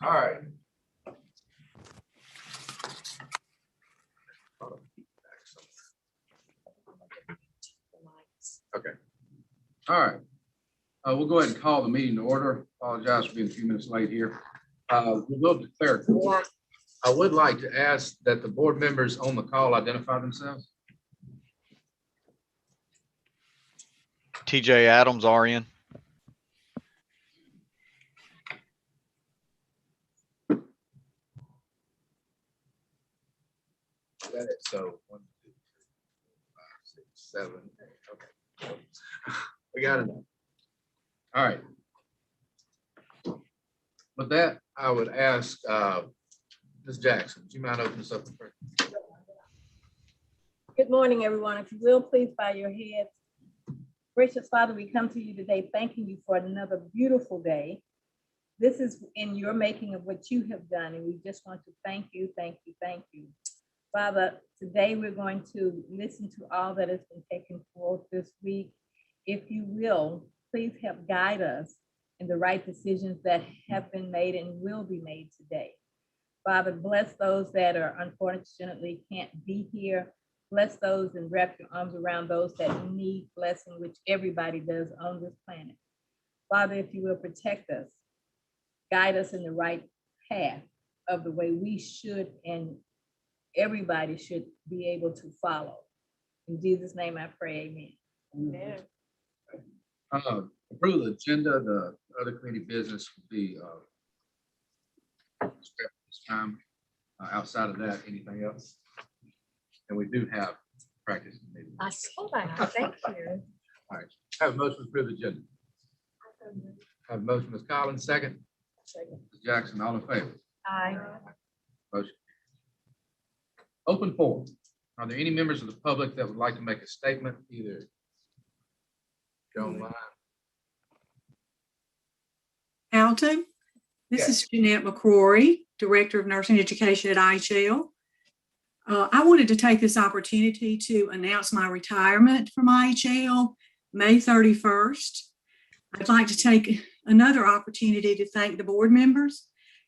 All right. Okay. All right. We'll go ahead and call the meeting to order. Apologize for being a few minutes late here. We will declare quorum. I would like to ask that the board members on the call identify themselves. TJ Adams, RN. That is so 1, 2, 3, 4, 5, 6, 7. Okay. We got it. All right. With that, I would ask Ms. Jackson, do you mind opening this up? Good morning, everyone. If you will, please bow your heads. Gracious Father, we come to you today thanking you for another beautiful day. This is in your making of what you have done, and we just want to thank you, thank you, thank you. Father, today we're going to listen to all that has been taken forth this week. If you will, please help guide us in the right decisions that have been made and will be made today. Father, bless those that are unfortunately can't be here. Bless those and wrap your arms around those that need blessing, which everybody does on this planet. Father, if you will, protect us, guide us in the right path of the way we should and everybody should be able to follow. In Jesus' name I pray, amen. Amen. Approve the agenda. The other committee business will be this time. Outside of that, anything else? And we do have practice. I saw that. Thank you. All right. Have a motion to approve the agenda. Have a motion, Ms. Collins, second. Second. Ms. Jackson, all in favor? Aye. Motion. Open forum. Are there any members of the public that would like to make a statement, either online? Alton, this is Jeanette McCrory, Director of Nursing Education at IHL. I wanted to take this opportunity to announce my retirement from IHL May 31st. I'd like to take another opportunity to thank the board members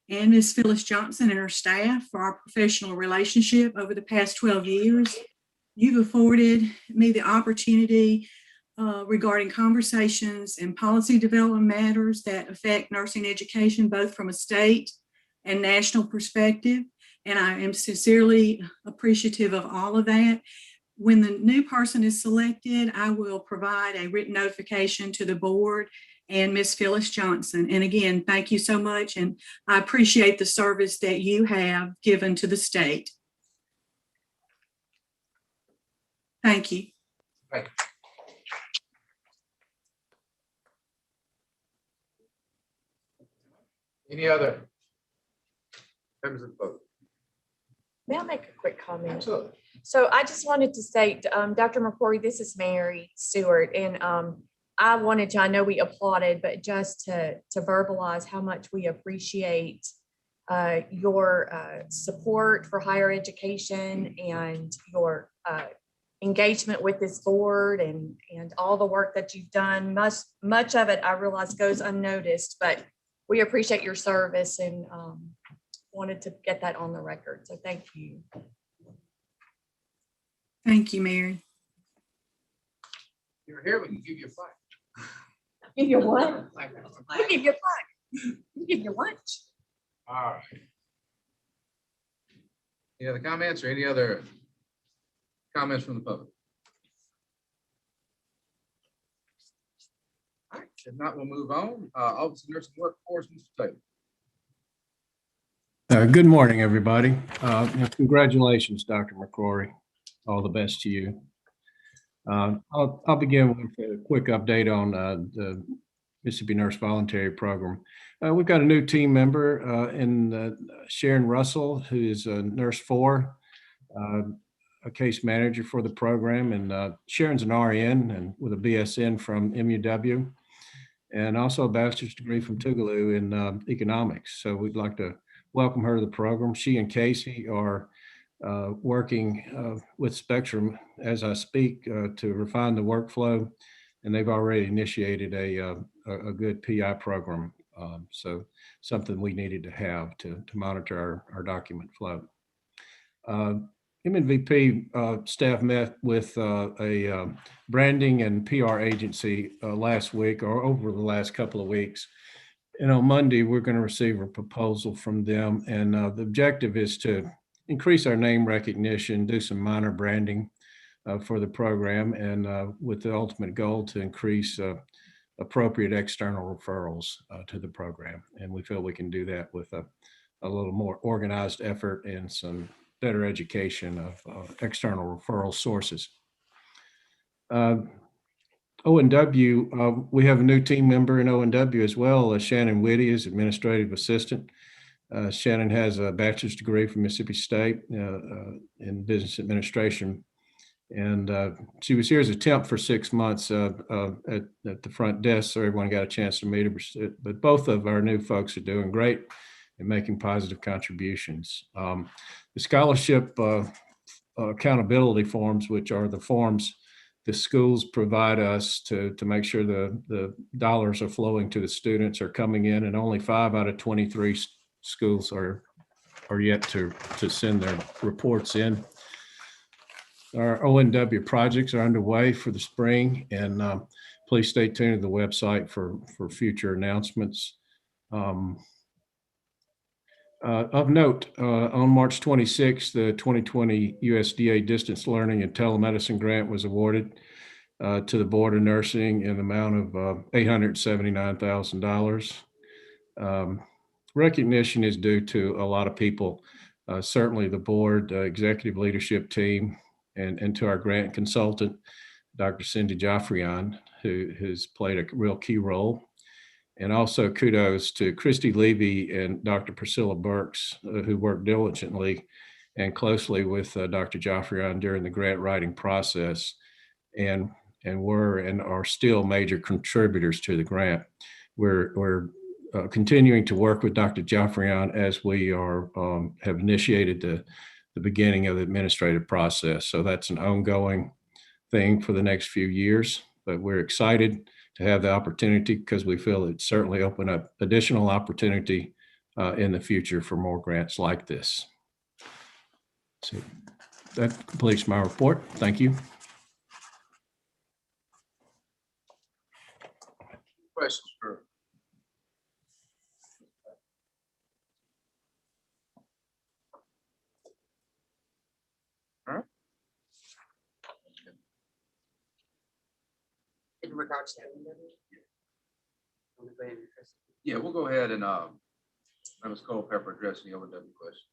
and Ms. Phyllis Johnson and her staff for our professional relationship over the past 12 years. You've afforded me the opportunity regarding conversations and policy development matters that affect nursing education, both from a state and national perspective. And I am sincerely appreciative of all of that. When the new person is selected, I will provide a written notification to the board and Ms. Phyllis Johnson. And again, thank you so much. And I appreciate the service that you have given to the state. Thank you. Thank you. Any other members of the public? May I make a quick comment? Absolutely. So I just wanted to say, Dr. McCrory, this is Mary Stewart, and I know we applauded, but just to verbalize how much we appreciate your support for higher education and your engagement with this board and all the work that you've done. Much of it, I realize, goes unnoticed, but we appreciate your service and wanted to get that on the record. So thank you. Thank you, Mary. You're here, we can give you a flag. Give you what? We give you a flag. We give you lunch. All right. Any other comments or any other comments from the public? All right, if not, we'll move on. Office of Nursing Workforce, Mr. Taylor. Good morning, everybody. Congratulations, Dr. McCrory. All the best to you. I'll begin with a quick update on the Mississippi Nurse Voluntary Program. We've got a new team member in Sharon Russell, who is a Nurse 4, a case manager for the program. And Sharon's an RN and with a BSN from MUW and also a bachelor's degree from Tougaloo in economics. So we'd like to welcome her to the program. She and Casey are working with Spectrum as I speak to refine the workflow, and they've already initiated a good PI program So something we needed to have to monitor our document flow. MNVP staff met with a branding and PR agency last week or over the last couple of weeks. And on Monday, we're going to receive a proposal from them. And the objective is to increase our name recognition, do some minor branding for the program, and with the ultimate goal to increase appropriate external referrals to the program. And we feel we can do that with a little more organized effort and some better education of external referral sources. O&W, we have a new team member in O&W as well. Shannon Whitty is administrative assistant. Shannon has a bachelor's degree from Mississippi State in business administration. And she was here as a temp for 6 months at the front desk, so everyone got a chance to meet her. But both of our new folks are doing great and making positive contributions. The scholarship accountability forms, which are the forms the schools provide us to make sure the dollars are flowing to the students, are coming in, and only 5 out of 23 schools are yet to send their reports in. Our O&W projects are underway for the spring, and please stay tuned to the website for future announcements. Of note, on March 26th, the 2020 USDA Distance Learning and Telemedicine Grant was awarded to the Board of Nursing in the amount of $879,000. Recognition is due to a lot of people, certainly the board, executive leadership team, and to our grant consultant, Dr. Cindy Joffrion, who has played a real key role. And also kudos to Christy Levy and Dr. Priscilla Burks, who worked diligently and closely with Dr. Joffrion during the grant writing process, and were and are still major contributors to the grant. We're continuing to work with Dr. Joffrion as we have initiated the beginning of the administrative process. So that's an ongoing thing for the next few years, but we're excited to have the opportunity because we feel it certainly open up additional opportunity in the future for more grants like this. So that completes my report. Thank you. Questions for? All right. In regards to that, Yeah, we'll go ahead and Ms. Culpepper address the O&W question.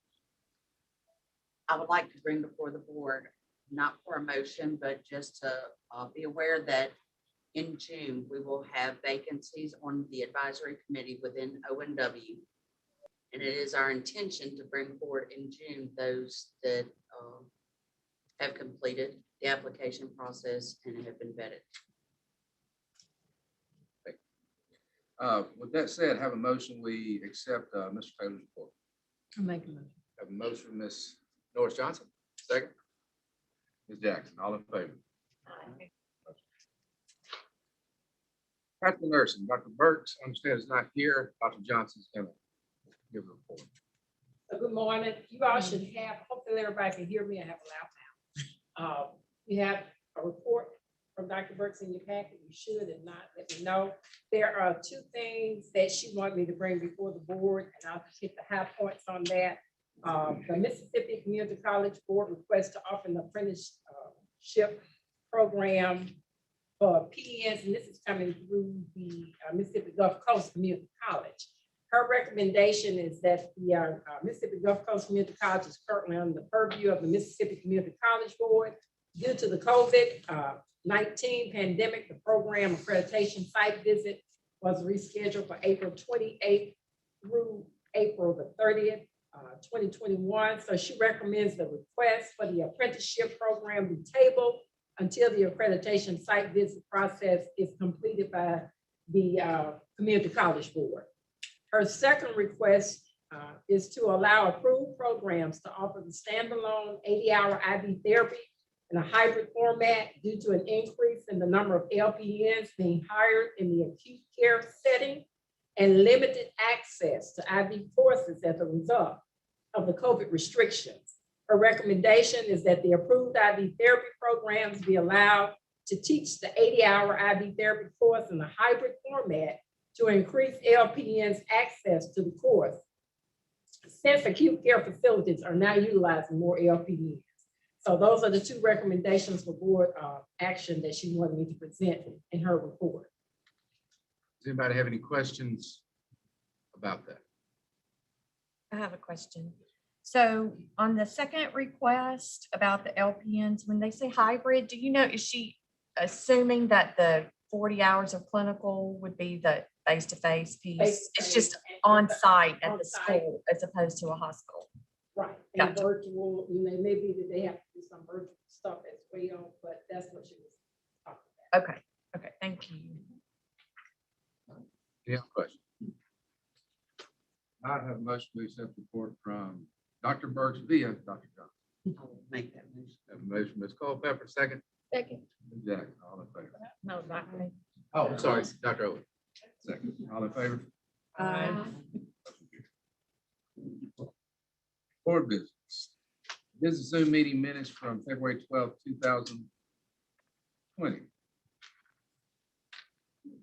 I would like to bring before the board, not for a motion, but just to be aware that in June, we will have vacancies on the advisory committee within O&W. And it is our intention to bring forward in June those that have completed the application process and have been vetted. With that said, have a motion, we accept Mr. Taylor's report. I'll make a motion. Have a motion from Ms. Norris Johnson, second. Ms. Jackson, all in favor? Practical nursing, Dr. Burks, I understand is not here. Dr. Johnson's gonna give a report. Good morning. You all should have, hopefully everybody can hear me. I have a loud mouth. We have a report from Dr. Burks in your packet. You should, and not, let me know. There are 2 things that she wanted me to bring before the board, and I'll hit the high points on that. The Mississippi Community College Board requests to offer an apprenticeship program for PNs, and this is coming through the Mississippi Gulf Coast Community College. Her recommendation is that the Mississippi Gulf Coast Community College is currently under the purview of the Mississippi Community College Board. Due to the COVID-19 pandemic, the program accreditation site visit was rescheduled for April 28th through April the 30th, 2021. So she recommends the request for the apprenticeship program be tabled until the accreditation site visit process is completed by the Community College Board. Her second request is to allow approved programs to offer the standalone 80-hour IV therapy in a hybrid format due to an increase in the number of LPNs being hired in the acute care setting. and limited access to IV courses as a result of the COVID restrictions. Her recommendation is that the approved IV therapy programs be allowed to teach the 80-hour IV therapy course in a hybrid format to increase LPN's access to the course, since acute care facilities are now utilizing more LPNs. So those are the two recommendations for board action that she wanted me to present in her report. Does anybody have any questions about that? I have a question. So on the second request about the LPNs, when they say hybrid, do you know, is she assuming that the 40 hours of clinical would be the face-to-face piece? It's just on site at the school as opposed to a hospital. Right, and Gotcha. virtual, you know, maybe that they have to do some virtual stuff as well, but that's what she was talking about. Okay, okay, thank you. Any other questions? I have a motion to accept the report from Dr. Burks via Dr. Johnson. I'll make that motion. Have a motion, Ms. Culpepper, second. Second. Ms. Jackson, all in favor? No, not me. Oh, I'm sorry, Dr. Owen. Second, all in favor? Board business. Business Zoom meeting minutes from February 12th, 2020.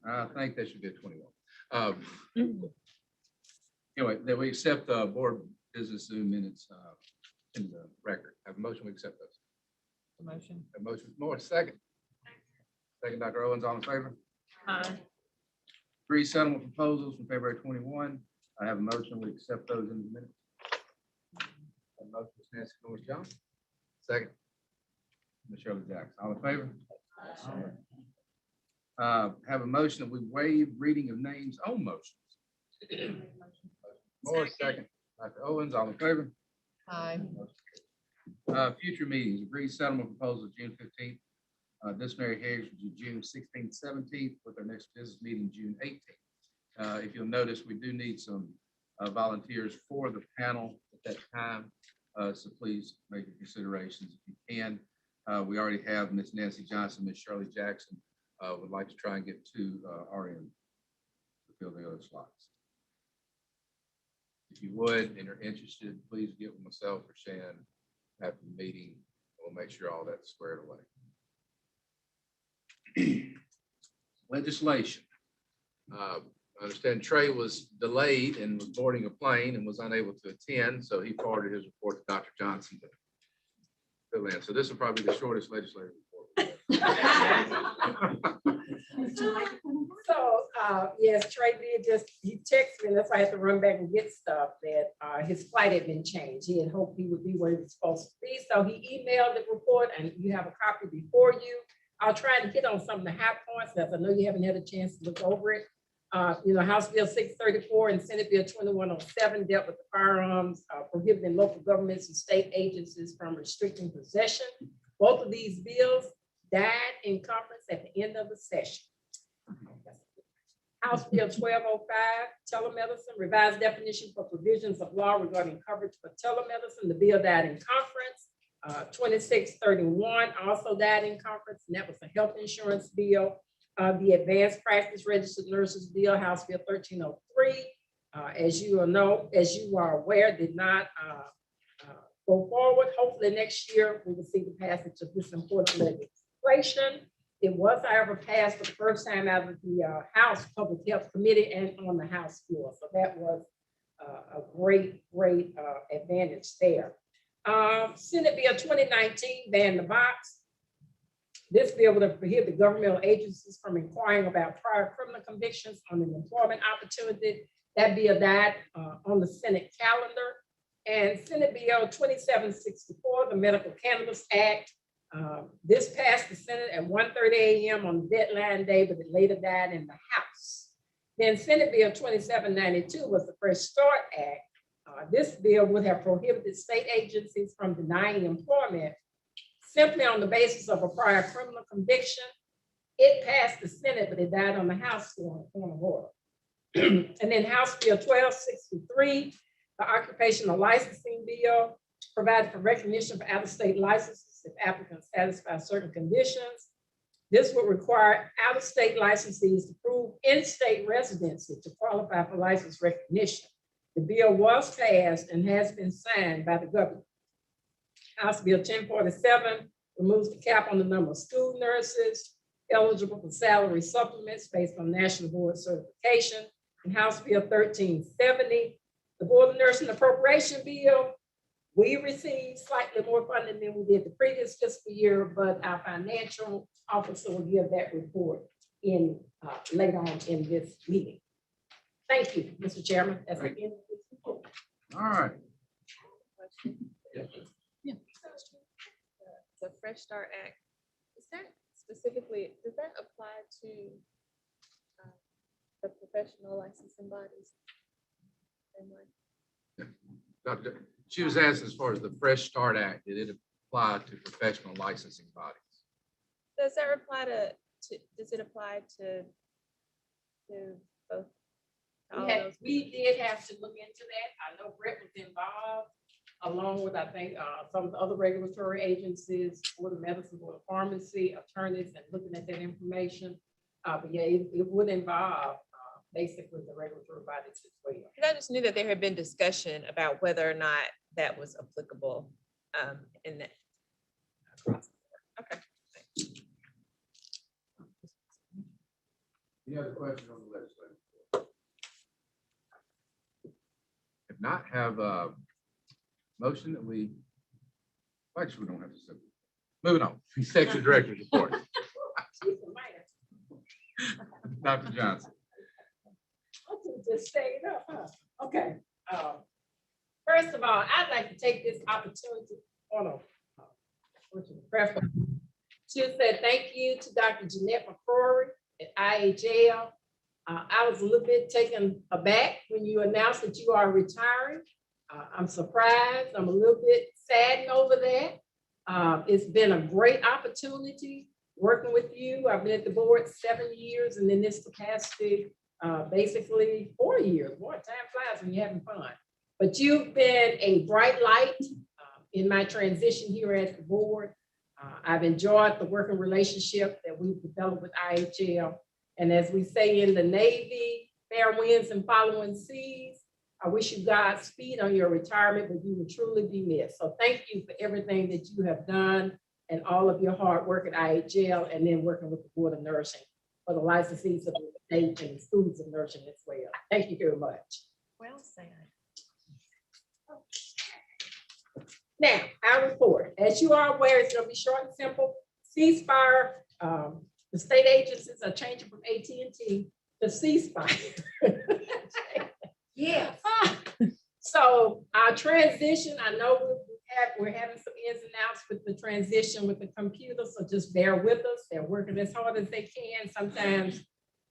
I think that should be a 21. Anyway, that we accept the board business Zoom minutes in the record. Have a motion, we accept those. Motion. A motion, more, second. Second, Dr. Owens, all in favor? Three settlement proposals from February 21. I have a motion, we accept those in the minutes. A motion, Ms. Nancy Norris Johnson. Second. Ms. Shirley Jackson, all in favor? Have a motion that we waive reading of names on motions. More, second. Dr. Owens, all in favor? Aye. Future meetings, agreed settlement proposal June 15th. Disciplinary hearings June 16th, 17th, with our next business meeting June 18th. If you'll notice, we do need some volunteers for the panel at that time. So please make your considerations if you can. We already have Ms. Nancy Johnson, Ms. Shirley Jackson. Would like to try and get two RN to fill the other slots. If you would and are interested, please get with myself or Shan after the meeting. We'll make sure all that's squared away. Legislation. I understand Trey was delayed and was boarding a plane and was unable to attend, so he forwarded his report to Dr. Johnson to fill in. So this will probably be the shortest legislative report. So, yes, Trey did he texted me, and that's why I had to run back and get stuff that his flight had been changed. He had hoped he would be where he was supposed to be. So he emailed the report and you have a copy before you. I'll try to hit on some of the high points that I know you haven't had a chance to look over it. House Bill 634 and Senate Bill 2107 dealt with the firearms, prohibiting local governments and state agencies from restricting possession. Both of these bills died in conference at the end of the session. House Bill 1205, telemedicine, revised definition for provisions of law regarding coverage for telemedicine. The bill died in conference. 2631 also died in conference, and that was a health insurance bill. The advanced practice registered nurses bill, House Bill 1303, as you are aware, did not go forward. Hopefully next year we will see the passage of this important legislation. It was, however, passed for the first time out of the House Public Health Committee and on the House floor. So that was a great advantage there. Senate Bill 2019 banned the box. This bill would prohibit governmental agencies from inquiring about prior criminal convictions on an employment opportunity. That bill died on the Senate calendar. And Senate Bill 2764, the Medical Cannabis Act. This passed the Senate at 1:30 a.m. on the deadline day, but it later died in the House. Then Senate Bill 2792 was the Fresh Start Act. This bill would have prohibited state agencies from denying employment simply on the basis of a prior criminal conviction. It passed the Senate, but it died on the House floor on point of order. And then House Bill 1263, the occupational licensing bill, provided for recognition for out-of-state licenses if applicants satisfy certain conditions. This would require out-of-state licensees to prove in-state residency to qualify for license recognition. The bill was passed and has been signed by the governor. House Bill 1047 removes the cap on the number of school nurses eligible for salary supplements based on national board certification. And House Bill 1370, the Board of Nursing Appropriation Bill, we received slightly more funding than we did the previous fiscal year, but our financial officer will give that report in later on in this meeting. Thank you, Mr. Chairman. That's the end of this report. All right. The Fresh Start Act, is that specifically, does that apply to the professional licensing bodies? She was asking as far as the Fresh Start Act, did it apply to professional licensing bodies? Does that apply does it apply to both? to all those? We did have to look into that. I know Brett was involved, along with, I think, some of the other regulatory agencies, Board of Medicine, Board of Pharmacy, attorneys, and looking at that information. But yeah, it would involve basically the regulatory bodies as well. And I just knew that there had been discussion about whether or not that was applicable in that. Okay. Any other questions on the legislative report? If not, have a motion that we, actually, we don't have to. Say. Moving on, Executive Director's report. Dr. Johnson. Just stay it up, huh? Okay. First of all, I'd like to take this opportunity to say thank you to Dr. Jeanette McCrory at IHL. I was a little bit taken aback when you announced that you are retiring. I'm surprised. I'm a little bit saddened over that. It's been a great opportunity working with you. I've been at the board 7 years, and in this capacity, basically 4 years. Boy, time flies when you're having fun. But you've been a bright light in my transition here at the board. I've enjoyed the working relationship that we've developed with IHL. And as we say in the Navy, fair winds and following seas. I wish you Godspeed on your retirement, but you will truly be missed. So thank you for everything that you have done and all of your hard work at IHL, and then working with the Board of Nursing for the licensees of the state and schools of nursing as well. Thank you very much. Well said. Now, our report. As you are aware, it's going to be short and simple. Ceasefire. The state agencies are changing from AT&T to ceasefire. Yeah. So our transition, I know we're having some ins and outs with the transition with the computer, so just bear with us. They're working as hard as they can. Sometimes,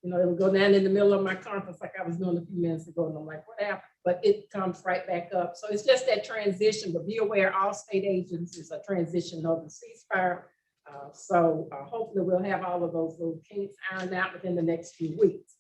it'll go down in the middle of my conference like I was doing a few minutes ago, and I'm like, what happened? But it comes right back up. So it's just that transition, but be aware all state agencies are transitioning over to ceasefire. So hopefully we'll have all of those little kinks ironed out within the next few weeks.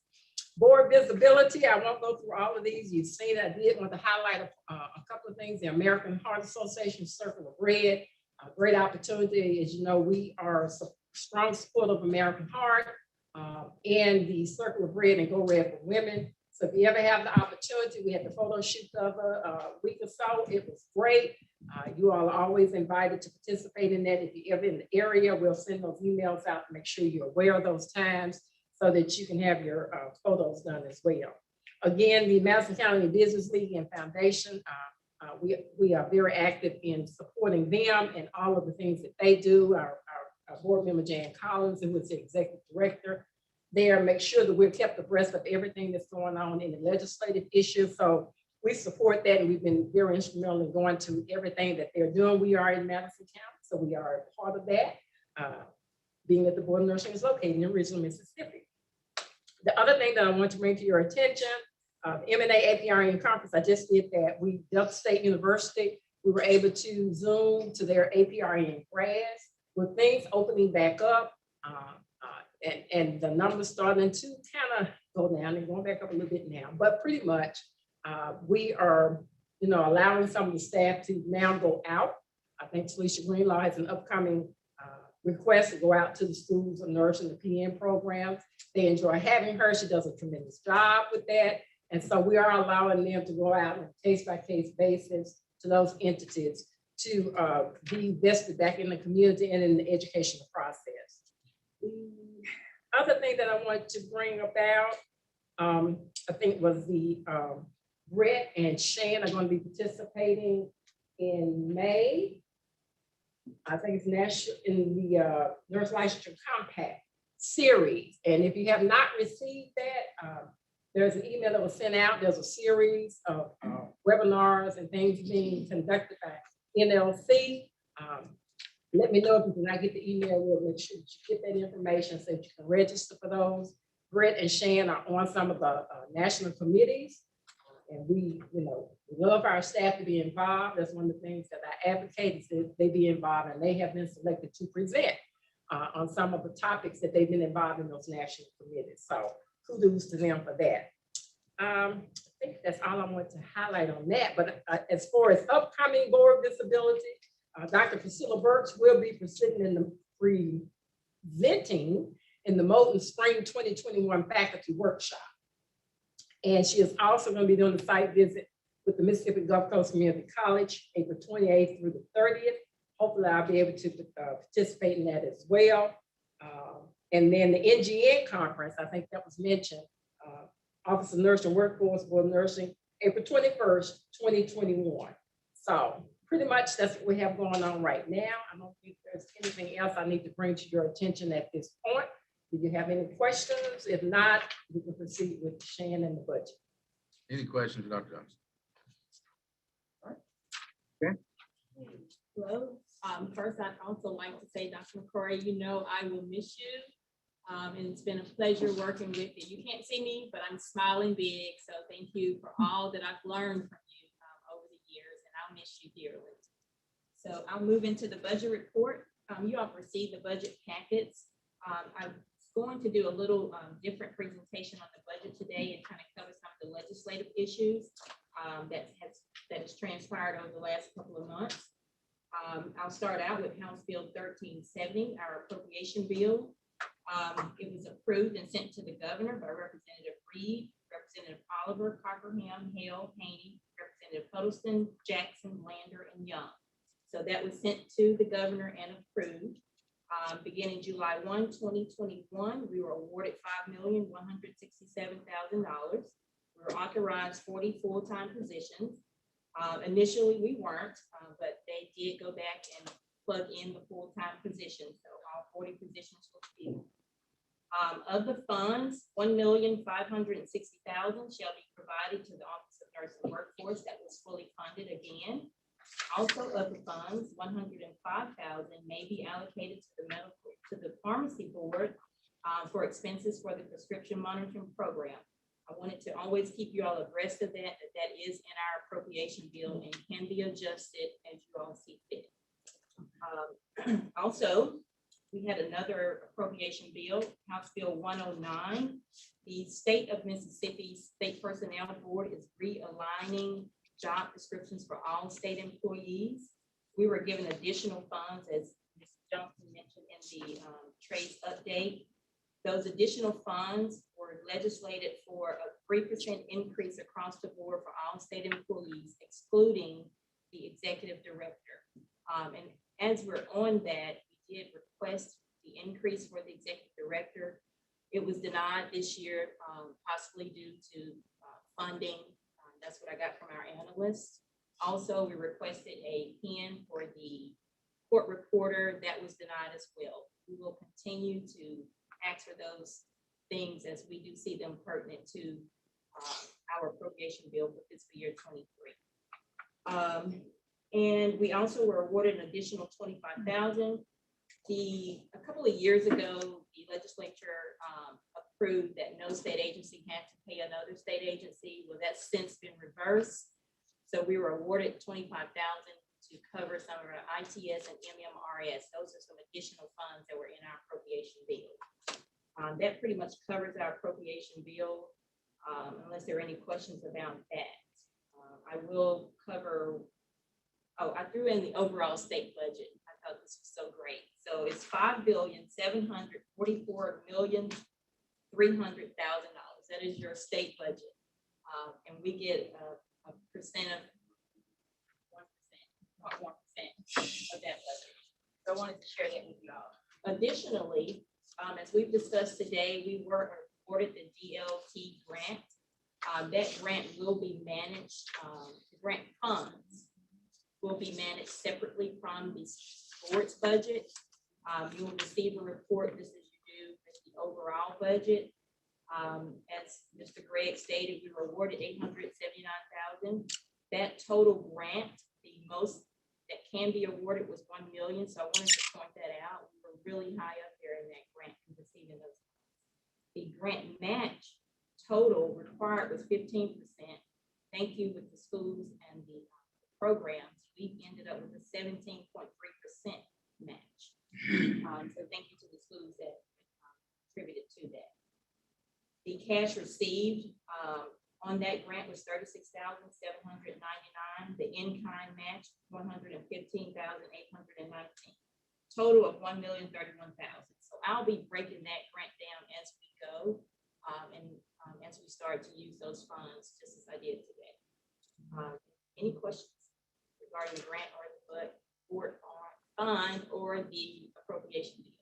Board visibility, I won't go through all of these. You've seen it. I did want to highlight a couple of things. The American Heart Association Circle of Red, a great opportunity. As you know, we are a strong support of American Heart and the Circle of Red and Go Red for Women. So if you ever have the opportunity, we had the photo shoot of a week or so. It was great. You all are always invited to participate in that. If you're ever in the area, we'll send those emails out to make sure you're aware of those times so that you can have your photos done as well. Again, the Madison County Business League and Foundation, we are very active in supporting them and all of the things that they do. Our board member, Jan Collins, who is the executive director there, make sure that we're kept abreast of everything that's going on in the legislative issues. So we support that, and we've been very instrumental in going to everything that they're doing. We are in Madison County, so we are a part of that, being that the Board of Nursing is located in regional Mississippi. The other thing that I want to bring to your attention, M&A APRN conference, I just did that. Delta State University, we were able to Zoom to their APRN grads with things opening back up and the numbers starting to kind of go down and going back up a little bit now, but pretty much we are, allowing some of the staff to now go out. I think Talisha Greenlaw has an upcoming request to go out to the schools of nursing, the PN programs. They enjoy having her. She does a tremendous job with that. And so we are allowing them to go out on a case-by-case basis to those entities to be vested back in the community and in the educational process. The other thing that I want to bring about, I think was the Brett and Shan are going to be participating in May. I think it's national in the Nurse Licensure Compact series. And if you have not received that, there's an email that was sent out. There's a series of webinars and things being conducted by NLC. Let me know if you do not get the email. We'll make sure you get that information so that you can register for those. Brett and Shan are on some of the national committees. And we love our staff to be involved. That's one of the things that I advocate is that they be involved, and they have been selected to present on some of the topics that they've been involved in those national committees. So kudos to them for that. I think that's all I want to highlight on that. But as far as upcoming board disability, Dr. Priscilla Burks will be presenting in the Moulton Spring 2021 faculty workshop. And she is also going to be doing the site visit with the Mississippi Gulf Coast Community College, April 28th through the 30th. Hopefully I'll be able to participate in that as well. And then the NGN conference, I think that was mentioned, Office of Nursing Workforce Board of Nursing, April 21st, 2021. So pretty much that's what we have going on right now. I don't think there's anything else I need to bring to your attention at this point. Do you have any questions? If not, we can proceed with Shan and the budget. Any questions for Dr. Johnson? Hello. First, I'd also like to say, Dr. McCrory, I will miss you. And it's been a pleasure working with you. You can't see me, but I'm smiling big. So thank you for all that I've learned from you over the years, and I'll miss you dearly. So I'll move into the budget report. You all received the budget packets. I'm going to do a little different presentation on the budget today and kind of cover some of the legislative issues that has transpired over the last couple of months. I'll start out with House Bill 1370, our appropriation bill. It was approved and sent to the governor by Representative Reed, Representative Oliver, Cockerham, Hale, Haney, Representative Huddleston, Jackson, Lander, and Young. So that was sent to the governor and approved. Beginning July 1, 2021, we were awarded $5,167,000. We were authorized 40 full-time positions. Initially, we weren't, but they did go back and plug in the full-time positions. So all 40 positions will be. Of the funds, $1,560,000 shall be provided to the Office of Nursing Workforce. That was fully funded again. Also of the funds, $105,000 may be allocated to the pharmacy board for expenses for the prescription monitoring program. I wanted to always keep you all abreast of that is in our appropriation bill and can be adjusted as you all see fit. Also, we had another appropriation bill, House Bill 109. The State of Mississippi State Personnel Board is realigning job descriptions for all state employees. We were given additional funds, as Ms. Johnson mentioned in the trades update. Those additional funds were legislated for a 3% increase across the board for all state employees, excluding the executive director. And as we're on that, we did request the increase for the executive director. It was denied this year, possibly due to funding. That's what I got from our analysts. Also, we requested a pen for the court reporter. That was denied as well. We will continue to ask for those things as we do see them pertinent to our appropriation bill for fiscal year 23. And we also were awarded an additional $25,000. A couple of years ago, the legislature approved that no state agency had to pay another state agency. Well, that's since been reversed. So we were awarded $25,000 to cover some of our ITS and MMRS. Those are some additional funds that were in our appropriation bill. That pretty much covers our appropriation bill, unless there are any questions about that. I will cover, I threw in the overall state budget. I thought this was so great. So it's $5,744,300,000. That is your state budget. And we get a percent of 1% of that budget. So I wanted to share that with you all. Additionally, as we've discussed today, we were awarded the DLT grant. That grant will be managed, the grant funds will be managed separately from the board's budget. You will receive a report just as you do with the overall budget. As Mr. Gregg stated, we were awarded $879,000. That total grant, the most that can be awarded was $1 million. So I wanted to point that out. We were really high up there in that grant and receiving those. The grant match total required was 15%. Thank you with the schools and the programs. We ended up with a 17.3% match. So thank you to the schools that contributed to that. The cash received on that grant was $36,799. The in-kind match, $115,819. Total of $1,031,000. So I'll be breaking that grant down as we go, and as we start to use those funds, just as I did today. Any questions regarding the grant or the board fund or the appropriation deal?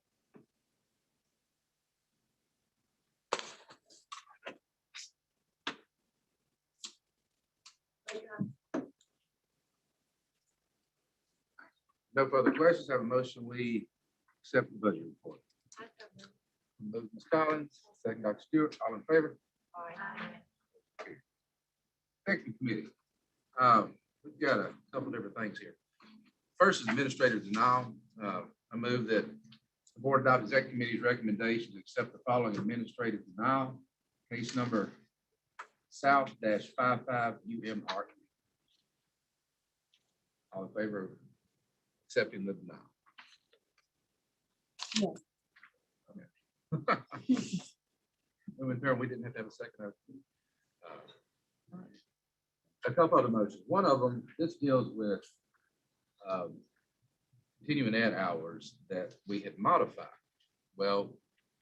No further questions. Have a motion. We accept the budget report. Moved Ms. Collins, second Dr. Stewart. All in favor? Executive Committee. We've got a couple different things here. First is administrative denial. I move that the board adopt executive committee's recommendations to accept the following administrative denial. Case number South-55 UMR. All in favor of accepting the denial? Okay. We didn't have to have a second. A couple other motions. One of them, this deals with continuing ed hours that we had modified. Well,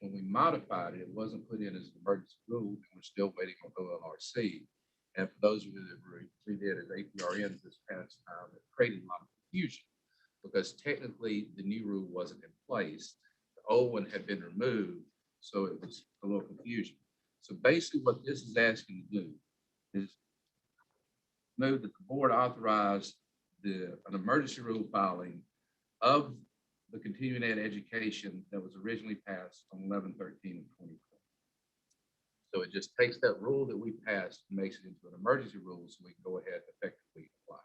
when we modified it, it wasn't put in as an emergency rule, and we're still waiting on OLRC. And for those of you that redid as APRNs this past time, it created a lot of confusion because technically the new rule wasn't in place. The old one had been removed, so it was a little confusion. So basically what this is asking to do is move that the board authorize an emergency rule filing of the continuing ed education that was originally passed on 11/13/2020. So it just takes that rule that we passed and makes it into an emergency rule so we can go ahead and effectively apply.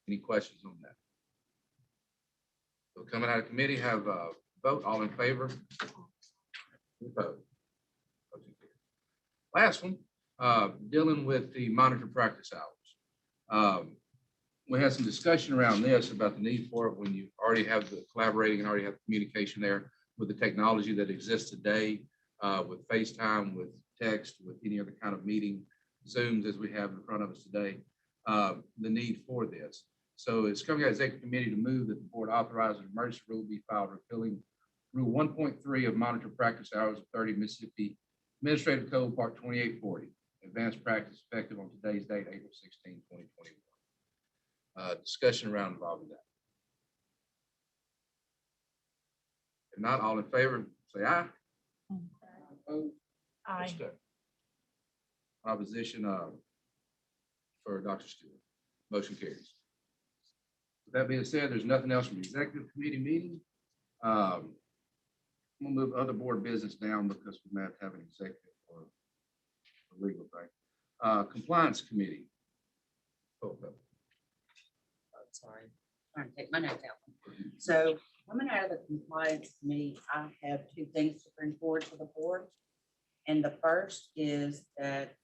Any questions on that? So coming out of committee, have a vote. All in favor? Vote. Last one, dealing with the monitor practice hours. We had some discussion around this about the need for it when you already have the collaborating and already have communication there with the technology that exists today, with FaceTime, with text, with any other kind of meeting, Zooms as we have in front of us today, the need for this. So it's coming out of executive committee to move that the board authorize an emergency rule be filed repealing Rule 1.3 of monitor practice hours of 30 Mississippi Administrative Code Part 2840, advanced practice effective on today's date, April 16, 2021. Discussion around involving that. If not, all in favor, say aye. Opposed? Aye. Opposition for Dr. Stewart. Motion carries. With that being said, there's nothing else from the executive committee meeting. We'll move other board business down because we might have an executive or a legal thing. Compliance committee. Sorry, trying to take my notes out. So coming out of the compliance committee, I have two things to bring forward to the board. And the first is that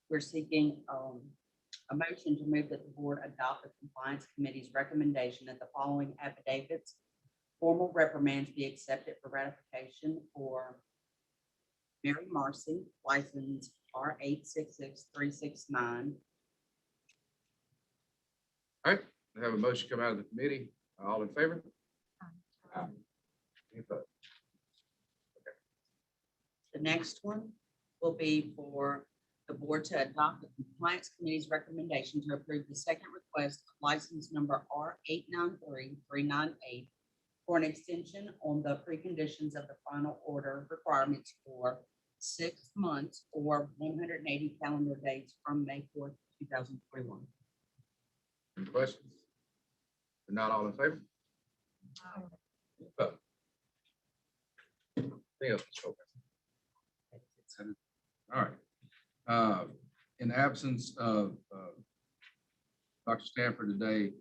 we're seeking a motion to move that the board adopt the compliance committee's recommendation that the following affidavits, formal reprimands be accepted for ratification for Mary Marcy, license R866369. All right, we have a motion come out of the committee. All in favor? Aye. Any opposed? The next one will be for the board to adopt the compliance committee's recommendation to approve the second request of license number R 893 398 for an extension on the preconditions of the final order requirements for 6 months or 180 calendar days from May 4th, 2021. Any questions? If not, all in favor? Any opposed? Anything else, Mr. Lopez? All right. In the absence of Dr. Stanford today,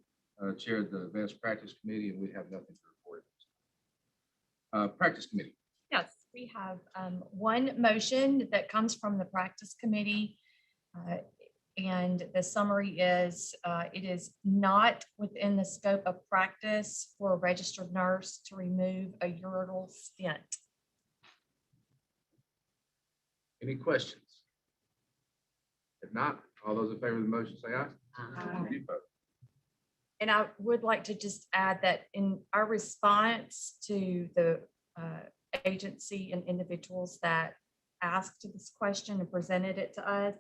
chaired the Advanced Practice Committee, and we have nothing to report. Practice Committee. Yes, we have one motion that comes from the practice committee. And the summary is, it is not within the scope of practice for a registered nurse to remove a ureteral stent. Any questions? If not, all those in favor of the motion say aye. Any opposed? And I would like to just add that in our response to the agency and individuals that asked this question and presented it to us,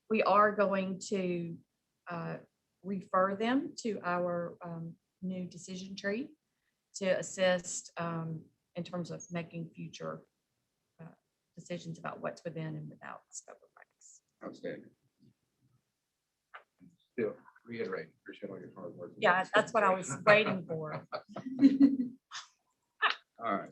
we are going to refer them to our new decision tree to assist in terms of making future decisions about what's within and without the scope of practice. Outstanding. Still reiterating, appreciate all your hard work. Yeah, that's what I was waiting for. All right.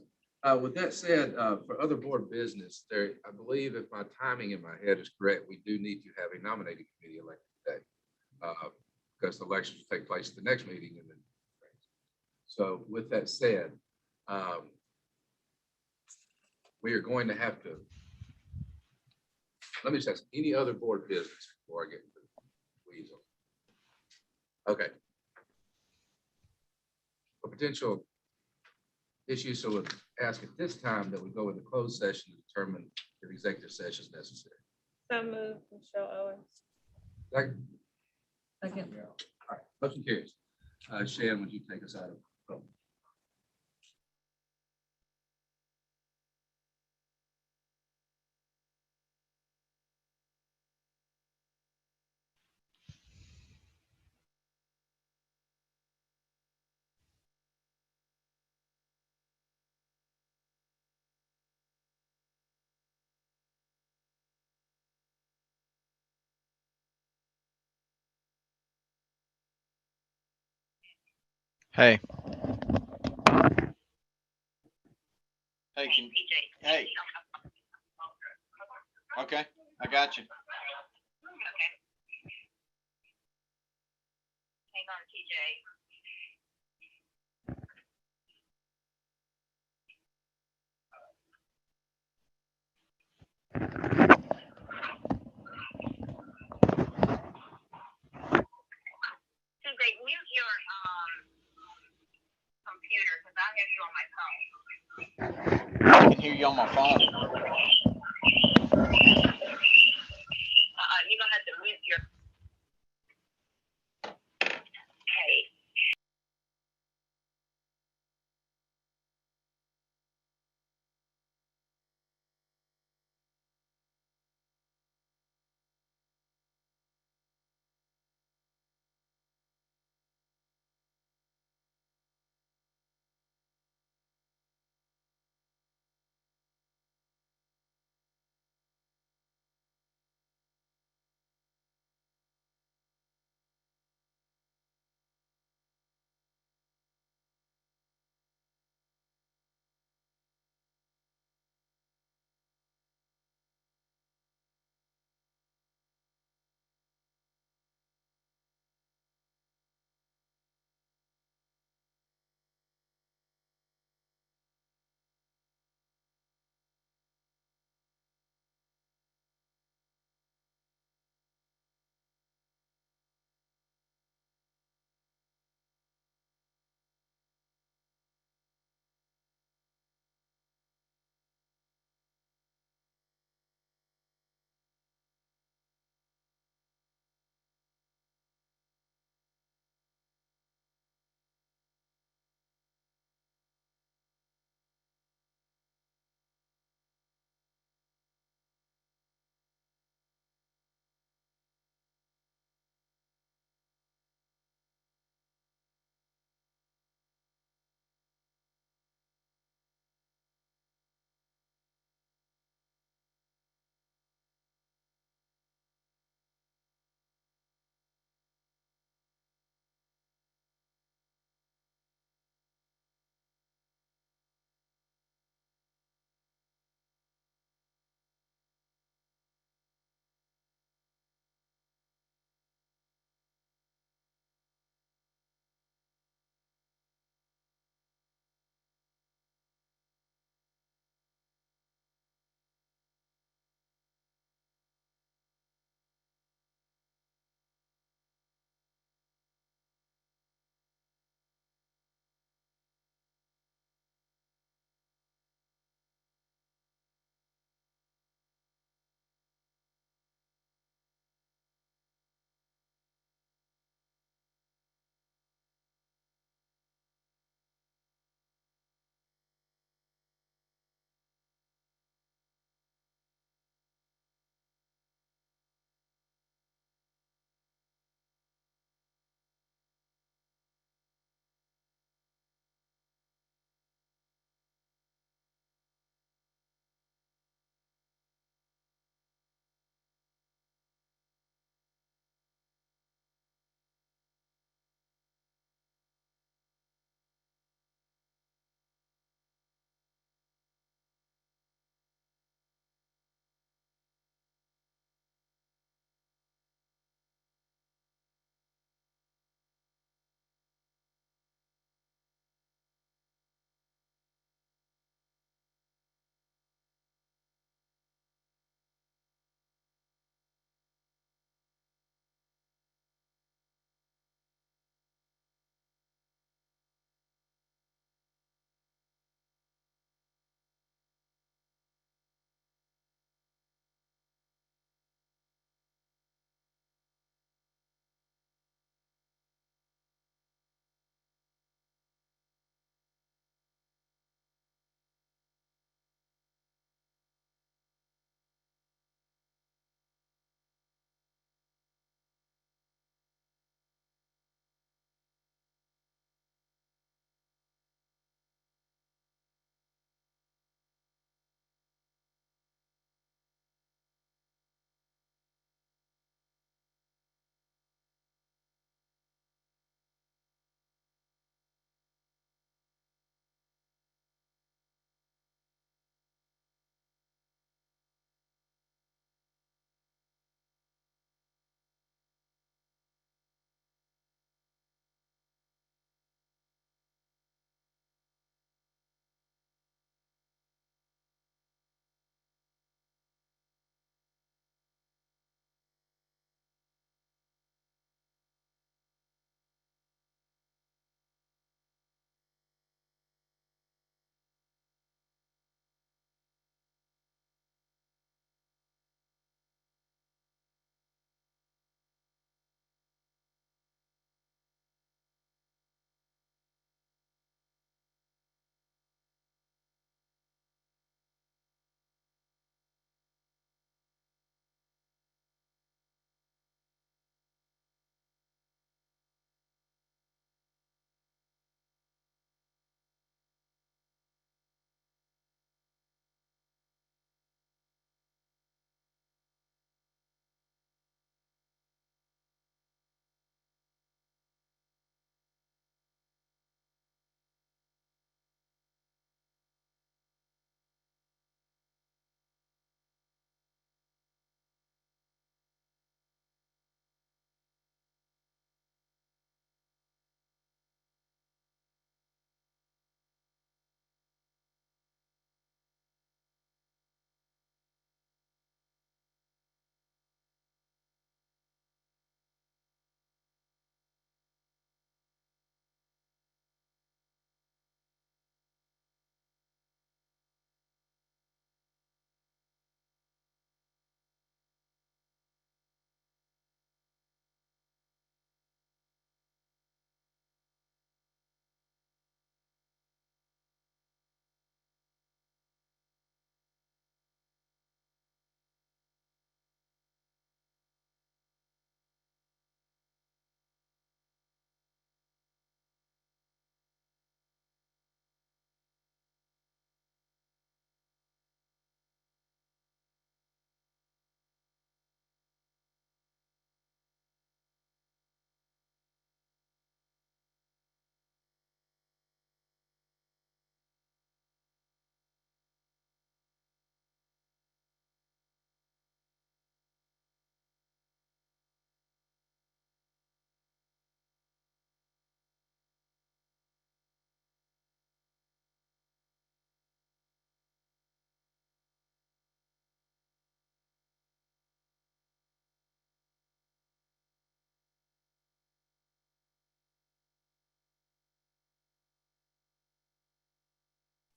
With that said, for other board business, there, I believe if my timing in my head is correct, we do need to have a nominating committee elected today. Because the elections will take place at the next meeting. And then, so with that said, we are going to have to, let me just ask, any other board business before I get into the weasel? Okay. A potential issue, so we'll ask at this time that we go into closed session to determine if executive session is necessary. So moved, Michelle Owens. Second? Second. All right, motion carries. Shan, would you take us out of? Hey. Hey, hey. Okay, I got you. Hang on, TJ. TJ, mute your computer because I have you on my phone. I can hear you on my phone. You're gonna have to mute your. Okay.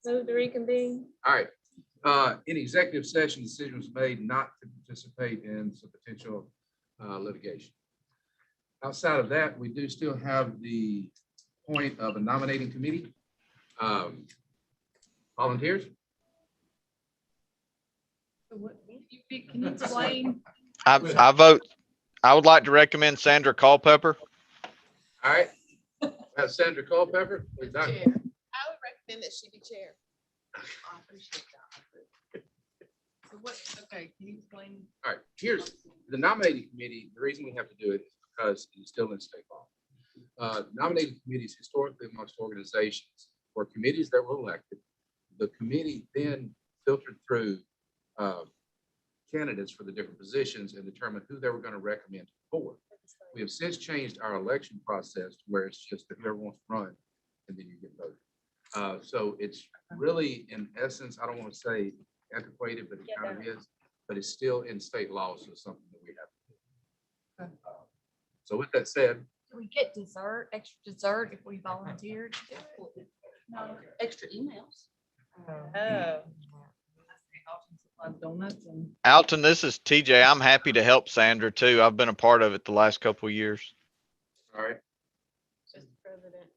Move to reconvene. All right. In executive session, decision was made not to participate in some potential litigation. Outside of that, we do still have the point of a nominating committee. Volunteers? Can you explain? I vote, I would like to recommend Sandra Culpepper. All right. That's Sandra Culpepper. Is that- I would recommend that she be chair. I appreciate that. So what, okay, can you explain? All right, here's the nominating committee. The reason we have to do it is because it's still in state law. Nominating committees historically amongst organizations or committees that were elected, the committee then filtered through candidates for the different positions and determined who they were going to recommend to the board. We have since changed our election process to where it's just that whoever wants to run and then you get voted. So it's really, in essence, I don't want to say antiquated, but it kind of is, but it's still in state law, so it's something that we have to do. So with that said, Do we get dessert, extra dessert if we volunteered? No, extra emails. Oh. Donuts and. Alton, this is TJ. I'm happy to help Sandra too. I've been a part of it the last couple of years. all right. Mr. President,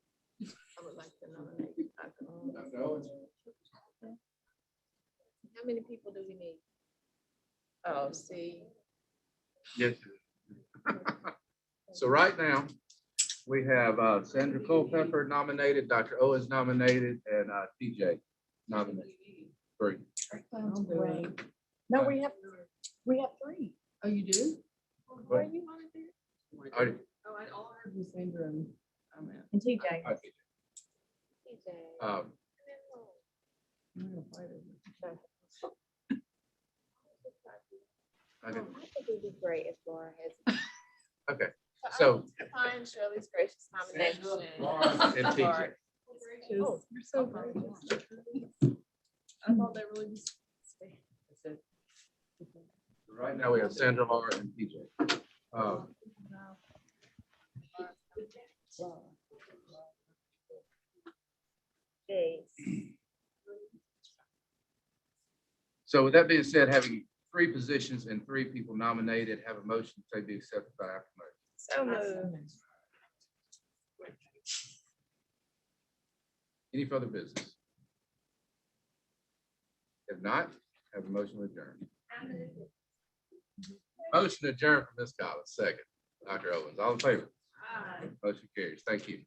I would like to nominate. How many people do we need? Oh, see. Yes. So right now, we have Sandra Culpepper nominated, Dr. Owens nominated, and TJ nominated. Three. No, we have three. Oh, you do? Where are you on it there? All right. Oh, I all heard was Sandra and. And TJ. All right. Um, okay. I think it would be great if Laura has. Okay, I so- will Find Shirley's gracious nomination. and TJ. Oh, you're so gracious. I thought they really just. Right now, we have Sandra, Laura, and TJ. So with that being said, having 3 positions and 3 people nominated, have a motion to be accepted by acclamation. So moved. Any further business? If not, have a motion to adjourn. Motion to adjourn from Ms. Collins, second. Dr. Owens, all in favor? Motion carries. Thank you.